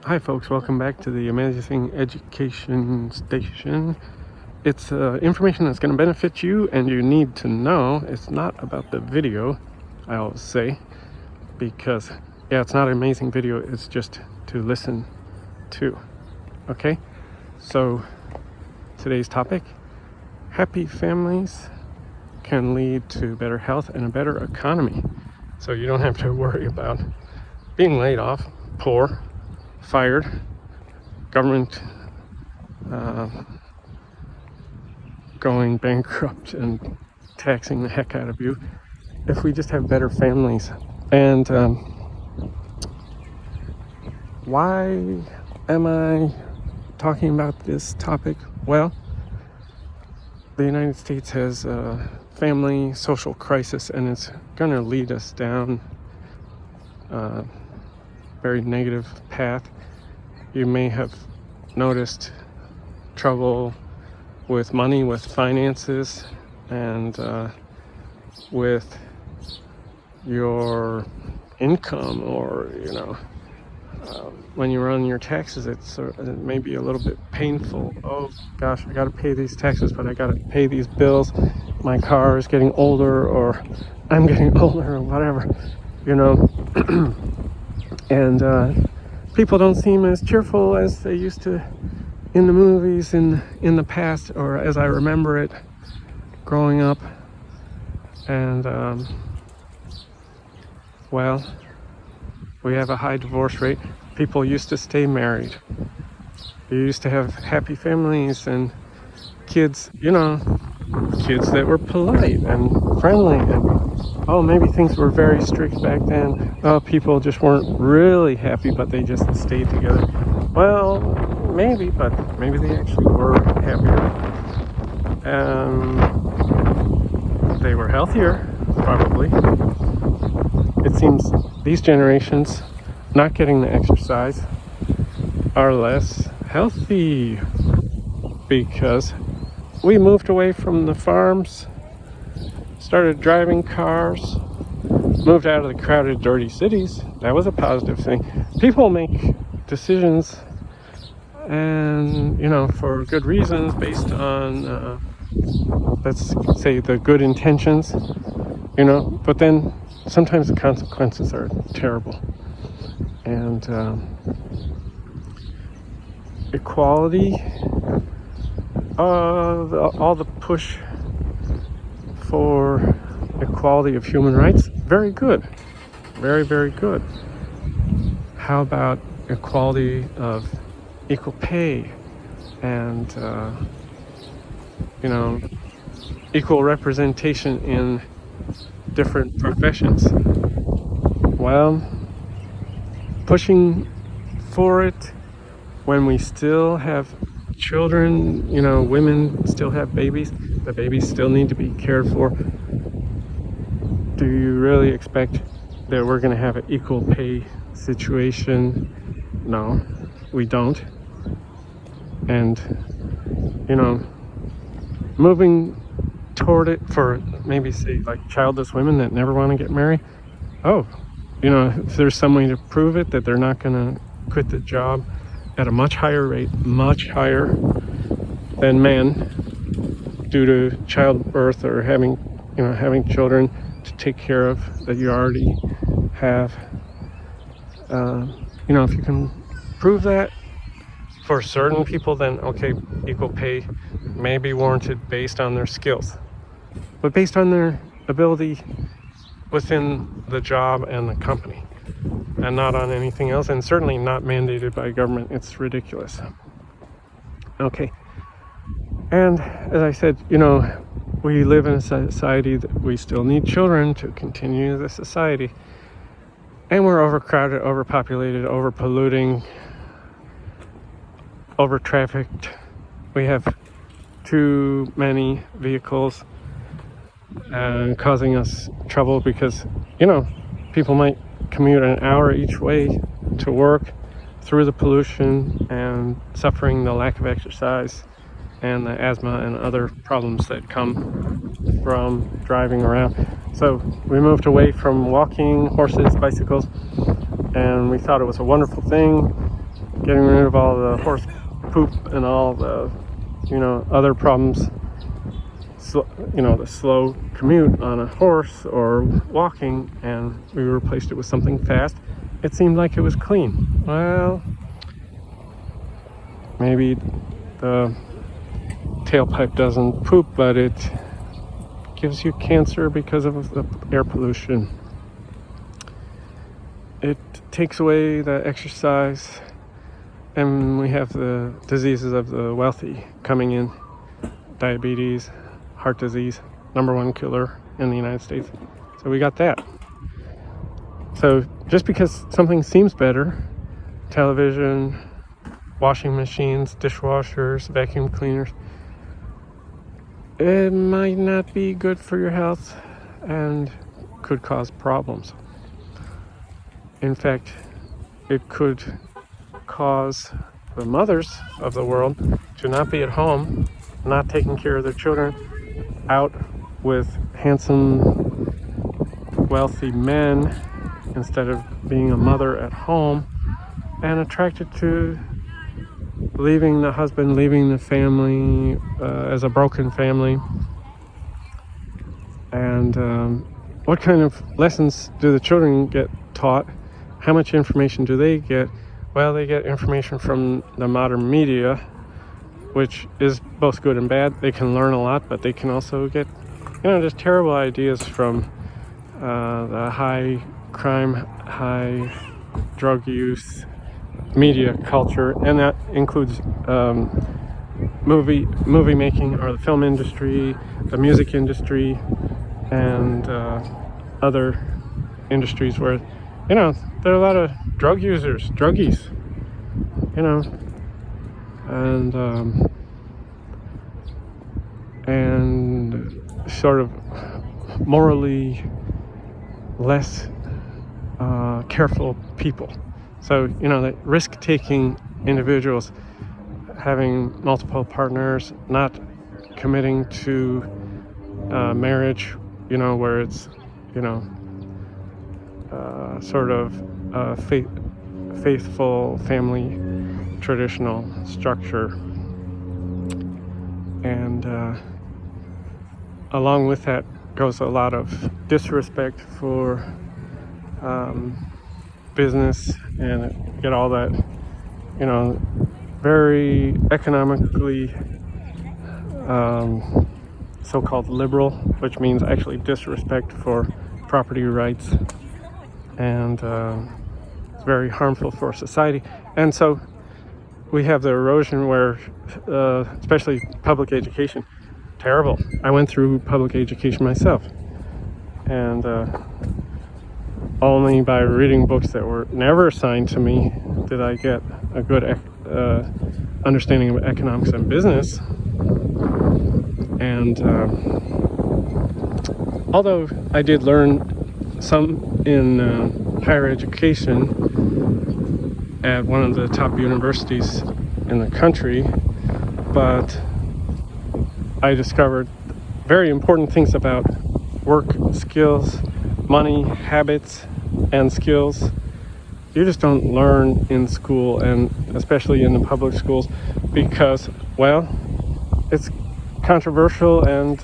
Hi folks, welcome back to the Amazing Education Station. It's information that's going to benefit you and you need to know. It's not about the video, I always say, because it's not an amazing video, it's just to listen to. Okay, so today's topic: happy families can lead to better health and a better economy. So you don't have to worry about being laid off, poor, fired, government going bankrupt and taxing the heck out of you, if we just have better families. And why am I talking about this topic? Well, the United States has a family social crisis, and it's going to lead us down a very negative path. You may have noticed trouble with money, with finances, and with your income, or when you run your taxes, it may be a little bit painful. Oh gosh, I got to pay these taxes, but I got to pay these bills. My car is getting older, or I'm getting older, or whatever, and people don't seem as cheerful as they used to in the movies in the past, or as I remember it growing up. And well, we have a high divorce rate. People used to stay married. You used to have happy families and kids, kids that were polite and friendly, and maybe things were very strict back then. People just weren't really happy, but they just stayed together. Well, maybe, but maybe they actually were happier. They were healthier, probably. It seems these generations not getting the exercise are less healthy, because we moved away from the farms, started driving cars, moved out of the crowded, dirty cities. That was a positive thing. People make decisions, and for good reasons, based on let's say the good intentions, but then sometimes the consequences are terrible. And equality, all the push for equality of human rights, very good, very, very good. How about equality of equal pay and equal representation in different professions? Well, pushing for it when we still have children, women still have babies, the babies still need to be cared for. Do you really expect that we're going to have an equal pay situation? No, we don't. And moving toward it for maybe, say, like childless women that never want to get married, if there's some way to prove it, that they're not going to quit the job at a much higher rate, much higher than men, due to childbirth or having children to take care of that you already have. If you can prove that for certain people, then okay, equal pay may be warranted based on their skills, but based on their ability within the job and the company, and not on anything else, and certainly not mandated by government. It's ridiculous. Okay. And as I said, we live in a society that we still need children to continue the society. And we're overcrowded, overpopulated, overpolluting, over-trafficked. We have too many vehicles causing us trouble, because, people might commute an hour each way to work through the pollution and suffering the lack of exercise and the asthma and other problems that come from driving around. So we moved away from walking, horses, bicycles, and we thought it was a wonderful thing. getting rid of all the horse poop and all the, other problems. The slow commute on a horse or walking, and we replaced it with something fast. It seemed like it was clean. Well, maybe the tailpipe doesn't poop, but it gives you cancer because of the air pollution. It takes away the exercise, and we have the diseases of the wealthy coming in. Diabetes, heart disease, #1 killer in the United States. So we got that. So just because something seems better, television, washing machines, dishwashers, vacuum cleaners, it might not be good for your health and could cause problems. In fact, it could cause the mothers of the world to not be at home, not taking care of their children, out with handsome, wealthy men instead of being a mother at home, and attracted to leaving the husband, leaving the family as a broken family. And what kind of lessons do the children get taught? How much information do they get? Well, they get information from the modern media, which is both good and bad. They can learn a lot, but they can also get, just terrible ideas from the high crime, high drug use media culture, and that includes movie making, or the film industry, the music industry, and other industries where, there are a lot of drug users, druggies, and sort of morally less careful people. So, the risk-taking individuals, having multiple partners, not committing to marriage, where it's, sort of faithful family traditional structure. And along with that goes a lot of disrespect for business, and get all that, very economically so-called liberal, which means actually disrespect for property rights, and it's very harmful for society. And so we have the erosion where, especially public education, terrible. I went through public education myself, and only by reading books that were never assigned to me did I get a good understanding of economics and business. And although I did learn some in higher education at one of the top universities in the country, but I discovered very important things about work skills, money, habits, and skills you just don't learn in school, and especially in the public schools, because, well, it's controversial, and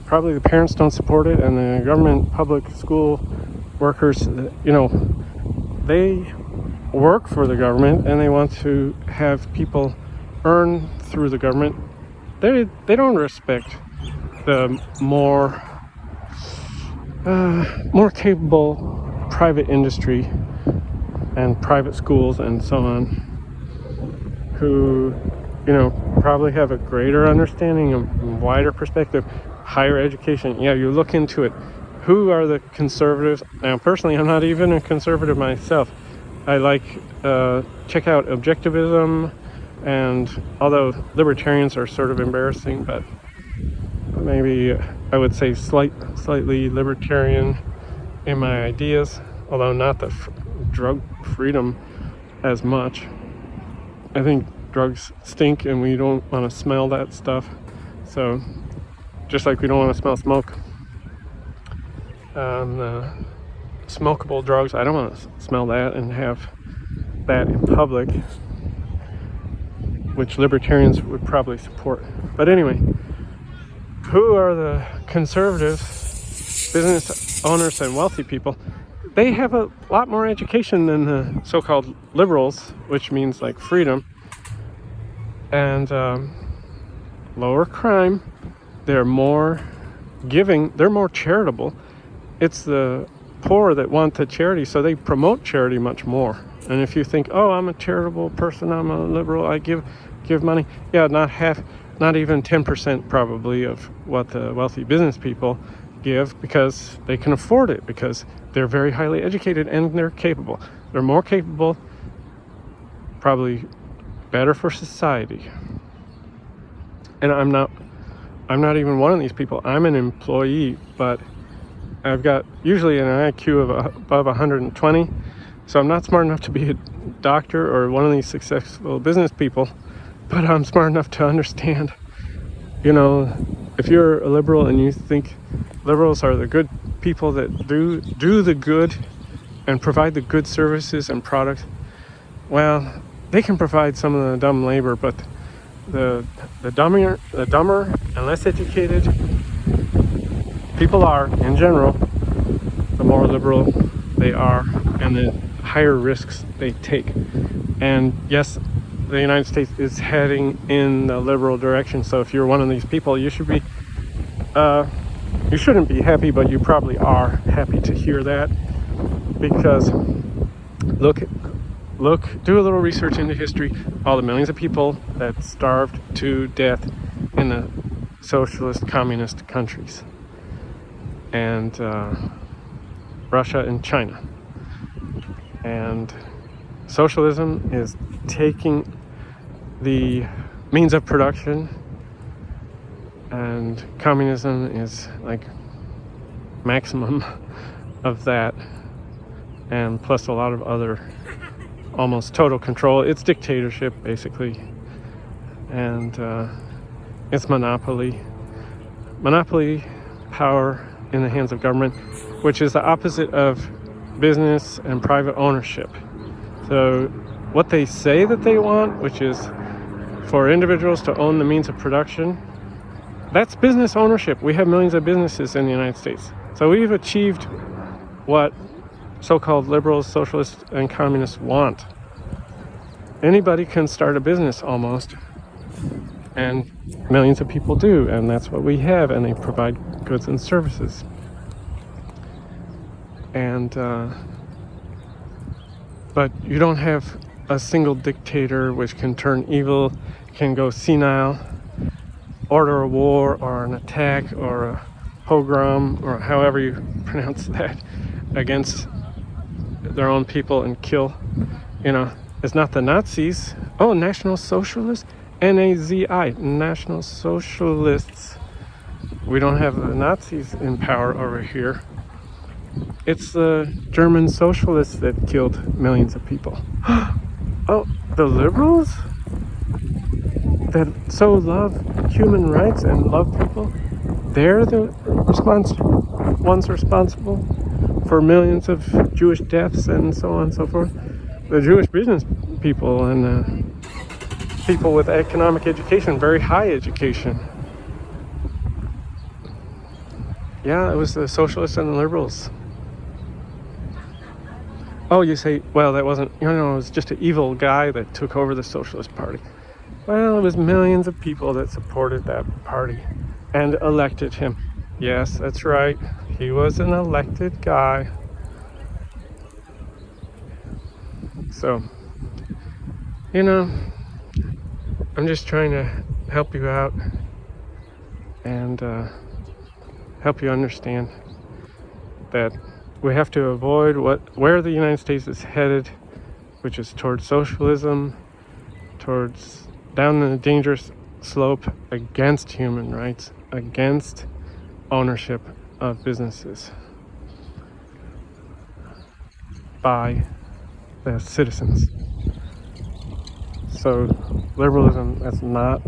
probably the parents don't support it, and the government public school workers, they work for the government, and they want to have people earn through the government. They don't respect the more capable private industry and private schools and so on, who probably have a greater understanding, a wider perspective, higher education. Yeah, you look into it. Who are the conservatives? Now, personally, I'm not even a conservative myself. I check out objectivism, and although libertarians are sort of embarrassing, but maybe I would say slightly libertarian in my ideas, although not the drug freedom as much. I think drugs stink, and we don't want to smell that stuff. So, just like we don't want to smell smoke. Smokable drugs, I don't want to smell that and have that in public, which libertarians would probably support. But anyway, who are the conservative business owners and wealthy people? They have a lot more education than the so-called liberals, which means like freedom and lower crime. They're more giving, they're more charitable. It's the poor that want the charity, so they promote charity much more. And if you think, oh, I'm a charitable person, I'm a liberal, I give money, yeah, not even 10% probably of what the wealthy business people give, because they can afford it, because they're very highly educated and they're capable. They're more capable, probably better for society. And I'm not even one of these people. I'm an employee, but I've got usually an IQ of above 120, so I'm not smart enough to be a doctor or one of these successful business people, but I'm smart enough to understand, if you're a liberal and you think liberals are the good people that do the good and provide the good services and products, well, they can provide some of the dumb labor, but the dumber and less educated people are, in general, the more liberal they are and the higher risks they take. And yes, the United States is heading in the liberal direction, so if you're one of these people, you should be you shouldn't be happy, but you probably are happy to hear that, because do a little research into history, all the millions of people that starved to death in the socialist communist countries, and Russia and China. And socialism is taking the means of production, and communism is like maximum of that, and plus a lot of other almost total control. It's dictatorship basically, and it's monopoly power in the hands of government, which is the opposite of business and private ownership. So what they say that they want, which is for individuals to own the means of production, that's business ownership. We have millions of businesses in the United States, so we've achieved what so-called liberals, socialists, and communists want. Anybody can start a business almost, and millions of people do, and that's what we have, and they provide goods and services. And but you don't have a single dictator which can turn evil, can go senile, order a war or an attack or a pogrom or however you pronounce that against their own people and kill. It's not the Nazis. Oh, National Socialists, Nazi, National Socialists. We don't have the Nazis in power over here. It's the German socialists that killed millions of people. Oh, the liberals that so love human rights and love people, they're the ones responsible for millions of Jewish deaths and so on and so forth. The Jewish business people and the people with economic education, very high education. Yeah, it was the socialists and the liberals. Oh, you say, well, that wasn't, it was just an evil guy that took over the Socialist Party. Well, it was millions of people that supported that party and elected him. Yes, that's right. He was an elected guy. So, I'm just trying to help you out and help you understand that we have to avoid where the United States is headed, which is towards socialism, towards down the dangerous slope against human rights, against ownership of businesses by the citizens. So liberalism is not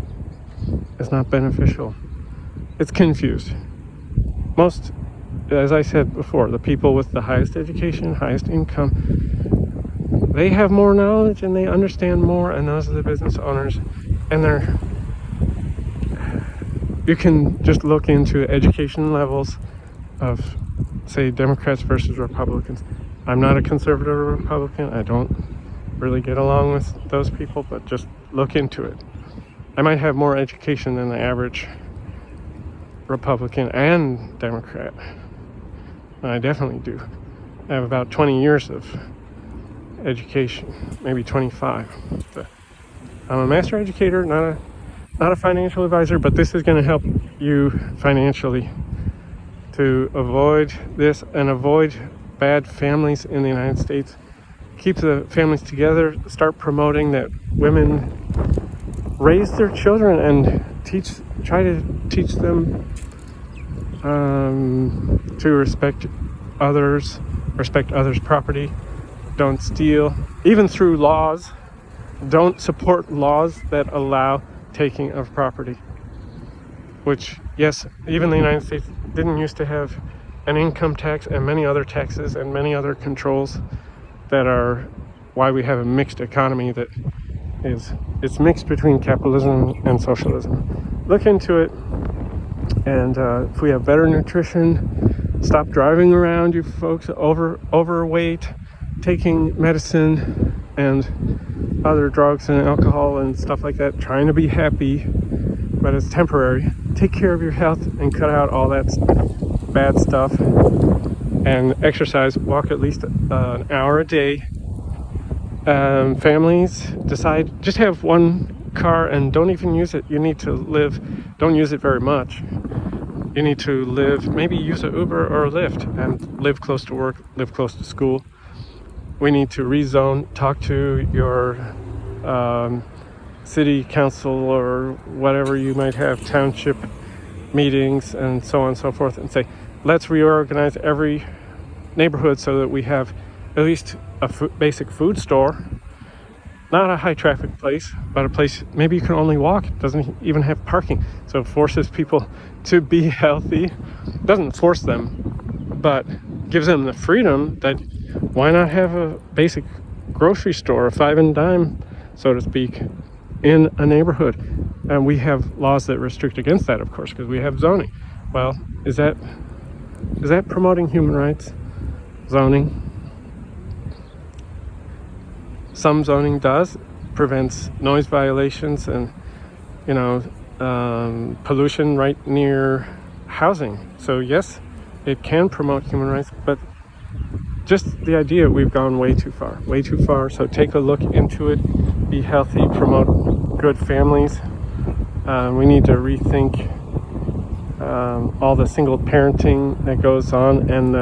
beneficial. It's confused. As I said before, the people with the highest education, highest income, they have more knowledge and they understand more, and those are the business owners, and you can just look into education levels of, say, Democrats versus Republicans. I'm not a conservative Republican. I don't really get along with those people, but just look into it. I might have more education than the average Republican and Democrat. I definitely do. I have about 20 years of education, maybe 25. But I'm a master educator, not a financial advisor, but this is going to help you financially to avoid this and avoid bad families in the United States. Keep the families together. Start promoting that women raise their children and try to teach them to respect others' property. Don't steal. Even through laws, don't support laws that allow taking of property. Which, yes, even the United States didn't used to have an income tax and many other taxes and many other controls that are why we have a mixed economy that it's mixed between capitalism and socialism. Look into it, and if we have better nutrition, stop driving around, you folks, overweight, taking medicine and other drugs and alcohol and stuff like that, trying to be happy, but it's temporary. Take care of your health and cut out all that bad stuff, and exercise. Walk at least an hour a day. Families decide, just have one car and don't even use it. You need to live, don't use it very much. You need to live, maybe use an Uber or a Lyft and live close to work, live close to school. We need to rezone, talk to your city council or whatever you might have, township meetings and so on and so forth, and say, let's reorganize every neighborhood so that we have at least a basic food store, not a high traffic place, but a place maybe you can only walk. It doesn't even have parking, so it forces people to be healthy. It doesn't force them, but gives them the freedom that why not have a basic grocery store, a five and dime, so to speak, in a neighborhood. And we have laws that restrict against that, of course, because we have zoning. Well, is that promoting human rights? Zoning. Some zoning does, prevents noise violations and pollution right near housing. So yes, it can promote human rights, but just the idea, we've gone way too far. So take a look into it, be healthy, promote good families. We need to rethink all the single parenting that goes on, and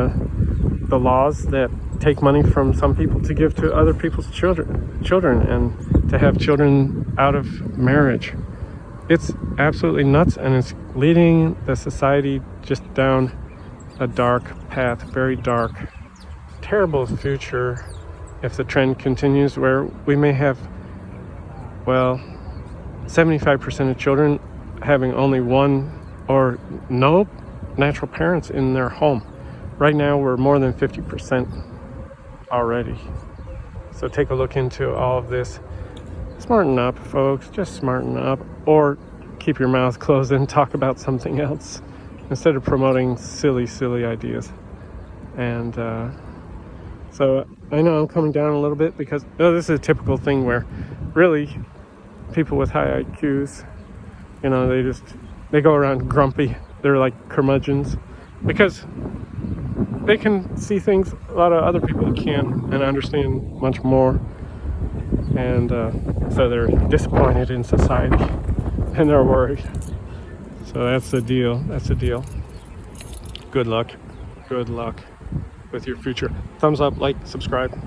the laws that take money from some people to give to other people's children, and to have children out of marriage. It's absolutely nuts, and it's leading the society just down a dark path, very dark, terrible future if the trend continues, where we may have, 75% of children having only one or no natural parents in their home. Right now we're more than 50% already. So take a look into all of this. Smarten up, folks, just smarten up, or keep your mouth closed and talk about something else instead of promoting silly ideas. And so I know I'm coming down a little bit because this is a typical thing where really people with high IQs, they go around grumpy. They're like curmudgeons because they can see things a lot of other people can't and understand much more. And so they're disappointed in society and they're worried. So that's the deal. Good luck with your future. Thumbs up, like, subscribe.